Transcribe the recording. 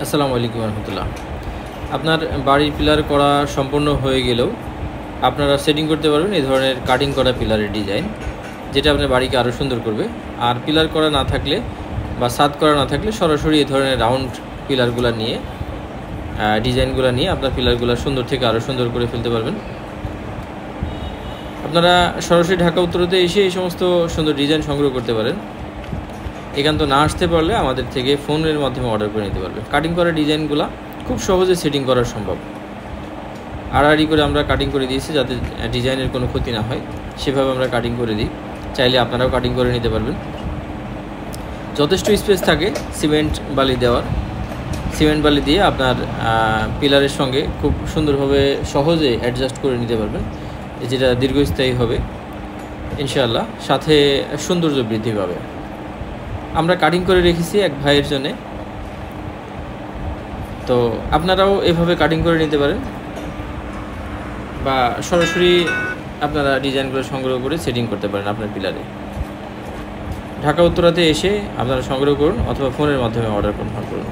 আসসালামু আলাইকুম রহমতুল্লাহ। আপনার বাড়ির পিলার করা সম্পূর্ণ হয়ে গেলেও আপনারা সেটিং করতে পারবেন এই ধরনের কাটিং করা পিলারের ডিজাইন, যেটা আপনার বাড়িকে আরও সুন্দর করবে। আর পিলার করা না থাকলে বা ছাদ করা না থাকলে সরাসরি এই ধরনের রাউন্ড পিলারগুলো নিয়ে ডিজাইনগুলো নিয়ে আপনার পিলারগুলো সুন্দর থেকে আরও সুন্দর করে ফেলতে পারবেন। আপনারা সরাসরি ঢাকা উত্তরতে এসে এই সমস্ত সুন্দর ডিজাইন সংগ্রহ করতে পারেন। একান্ত না আসতে পারলে আমাদের থেকে ফোনের মাধ্যমে অর্ডার করে নিতে পারবে। কাটিং করা ডিজাইনগুলো খুব সহজে সেটিং করা সম্ভব। আড়াআড়ি করে আমরা কাটিং করে দিয়েছি যাতে ডিজাইনের কোনো ক্ষতি না হয়, সেভাবে আমরা কাটিং করে দিই। চাইলে আপনারাও কাটিং করে নিতে পারবেন। যথেষ্ট স্পেস থাকে সিমেন্ট বালি দেওয়ার। সিমেন্ট বালি দিয়ে আপনার পিলারের সঙ্গে খুব সুন্দরভাবে সহজে অ্যাডজাস্ট করে নিতে পারবেন, যেটা দীর্ঘস্থায়ী হবে ইনশাআল্লাহ, সাথে সৌন্দর্য বৃদ্ধি পাবে। আমরা কাটিং করে রেখেছি এক ভাইয়ের জন্যে, তো আপনারাও এভাবে কাটিং করে নিতে পারেন বা সরাসরি আপনারা ডিজাইনগুলো সংগ্রহ করে সেটিং করতে পারেন আপনার পিলারে। ঢাকা উত্তরাতে এসে আপনারা সংগ্রহ করুন অথবা ফোনের মাধ্যমে অর্ডার কনফার্ম করুন।